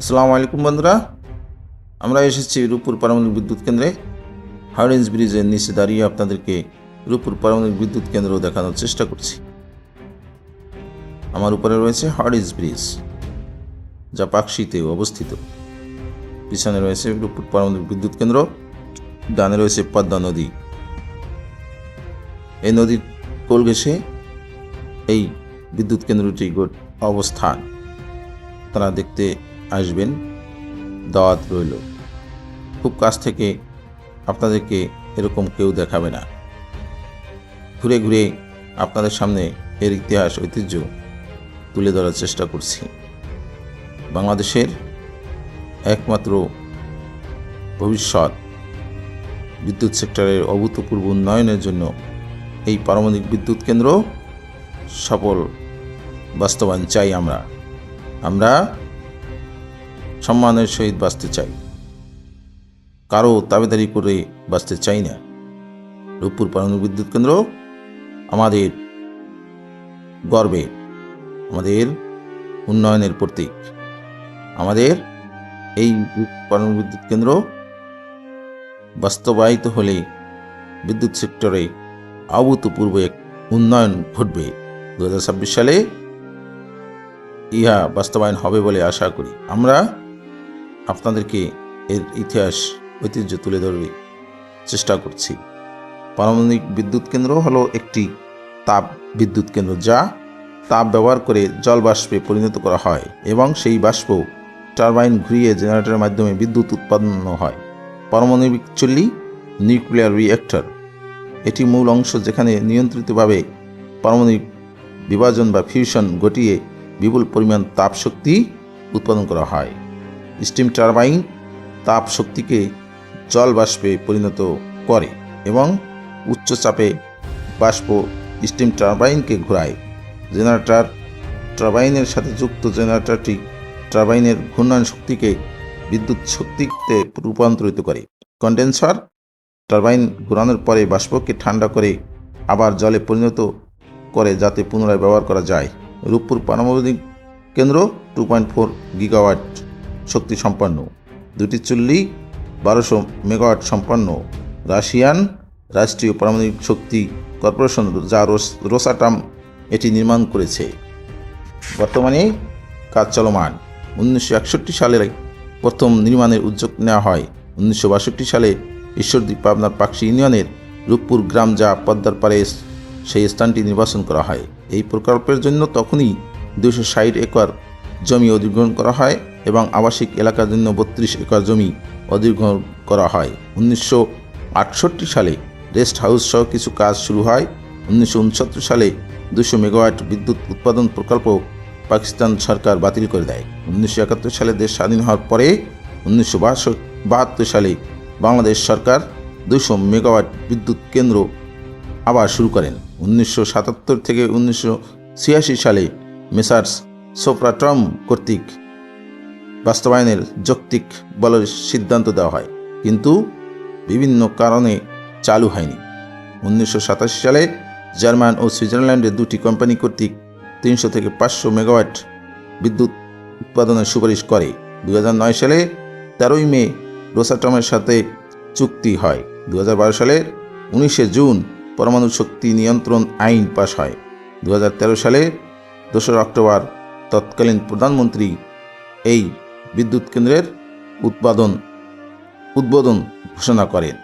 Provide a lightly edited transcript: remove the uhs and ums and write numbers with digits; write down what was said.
আসসালামু আলাইকুম বন্ধুরা, আমরা এসেছি রূপপুর পারমাণবিক বিদ্যুৎ কেন্দ্রে। হার্ডিঞ্জ ব্রিজের নিচে দাঁড়িয়ে আপনাদেরকে রূপপুর পারমাণবিক বিদ্যুৎ কেন্দ্র দেখানোর চেষ্টা করছি। আমার উপরে রয়েছে হার্ডিঞ্জ ব্রিজ, যা পাকশিতে অবস্থিত। পিছনে রয়েছে রূপপুর পারমাণবিক বিদ্যুৎ কেন্দ্র, ডানে রয়েছে পদ্মা নদী। এই নদীর কোল ঘেঁষে এই বিদ্যুৎ কেন্দ্রটি অবস্থান। তারা দেখতে আসবেন, দাওয়াত রইল। খুব কাছ থেকে আপনাদেরকে এরকম কেউ দেখাবে না। ঘুরে ঘুরে আপনাদের সামনে এর ইতিহাস ঐতিহ্য তুলে ধরার চেষ্টা করছি। বাংলাদেশের একমাত্র ভবিষ্যৎ বিদ্যুৎ সেক্টরের অভূতপূর্ব উন্নয়নের জন্য এই পারমাণবিক বিদ্যুৎ কেন্দ্র সফল বাস্তবায়ন চাই। আমরা সম্মানের সহিত বাঁচতে চাই, কারো দাবিদারি করে বাঁচতে চাই না। রূপপুর পারমাণবিক বিদ্যুৎ কেন্দ্র আমাদের গর্বের, আমাদের উন্নয়নের প্রতীক। আমাদের এই পারমাণবিক বিদ্যুৎ কেন্দ্র বাস্তবায়িত হলে বিদ্যুৎ সেক্টরে অভূতপূর্ব এক উন্নয়ন ঘটবে। 2026 সালে ইহা বাস্তবায়ন হবে বলে আশা করি। আমরা আপনাদেরকে এর ইতিহাস ঐতিহ্য তুলে ধরতে চেষ্টা করছি। পারমাণবিক বিদ্যুৎ কেন্দ্র হলো একটি তাপ বিদ্যুৎ কেন্দ্র, যা তাপ ব্যবহার করে জল বাষ্পে পরিণত করা হয় এবং সেই বাষ্প টারবাইন ঘুরিয়ে জেনারেটরের মাধ্যমে বিদ্যুৎ উৎপাদন হয়। পারমাণবিক চুল্লি, নিউক্লিয়ার রিঅ্যাক্টর, এটি মূল অংশ যেখানে নিয়ন্ত্রিতভাবে পারমাণবিক বিভাজন বা ফিউশন ঘটিয়ে বিপুল পরিমাণ তাপ শক্তি উৎপাদন করা হয়। স্টিম টারবাইন তাপ শক্তিকে জল বাষ্পে পরিণত করে এবং উচ্চ চাপে বাষ্প স্টিম টারবাইনকে ঘোরায়। জেনারেটর টারবাইনের সাথে যুক্ত জেনারেটরটি টারবাইনের ঘূর্ণন শক্তিকে বিদ্যুৎ শক্তিতে রূপান্তরিত করে। কন্ডেন্সার টারবাইন ঘোরানোর পরে বাষ্পকে ঠান্ডা করে আবার জলে পরিণত করে যাতে পুনরায় ব্যবহার করা যায়। রূপপুর পারমাণবিক কেন্দ্র 2.4 গিগাওয়াট শক্তি সম্পন্ন। দুটি চুল্লি 1200 মেগাওয়াট সম্পন্ন। রাশিয়ান রাষ্ট্রীয় পারমাণবিক শক্তি কর্পোরেশন, যা রোসাটম, এটি নির্মাণ করেছে। বর্তমানে কাজ চলমান। 1961 সালে প্রথম নির্মাণের উদ্যোগ নেওয়া হয়। 1962 সালে ঈশ্বরদী পাবনার পাকশি ইউনিয়নের রূপপুর গ্রাম, যা পদ্মার পারে, সেই স্থানটি নির্বাচন করা হয়। এই প্রকল্পের জন্য তখনই 260 একর জমি অধিগ্রহণ করা হয় এবং আবাসিক এলাকার জন্য 32 একর জমি অধিগ্রহণ করা হয়। 1968 সালে রেস্ট হাউস সহ কিছু কাজ শুরু হয়। 1969 সালে 200 মেগাওয়াট বিদ্যুৎ উৎপাদন প্রকল্প পাকিস্তান সরকার বাতিল করে দেয়। 1971 সালে দেশ স্বাধীন হওয়ার পরে 1972 সালে বাংলাদেশ সরকার 200 মেগাওয়াট বিদ্যুৎ কেন্দ্র আবার শুরু করেন। 1977 থেকে 1986 সালে মেসার্স সোফ্রাট্রম কর্তৃক বাস্তবায়নের যৌক্তিক বলে সিদ্ধান্ত দেওয়া হয়, কিন্তু বিভিন্ন কারণে চালু হয়নি। 1987 সালে জার্মান ও সুইজারল্যান্ডের দুটি কোম্পানি কর্তৃক 300 থেকে 500 মেগাওয়াট বিদ্যুৎ উৎপাদনের সুপারিশ করে। 2009 সালে 13 মে রোসাটমের সাথে চুক্তি হয়। 2012 সালের 19 জুন পরমাণু শক্তি নিয়ন্ত্রণ আইন পাস হয়। 2013 সালে 2 অক্টোবর তৎকালীন প্রধানমন্ত্রী এই বিদ্যুৎ কেন্দ্রের উদ্বোধন ঘোষণা করেন।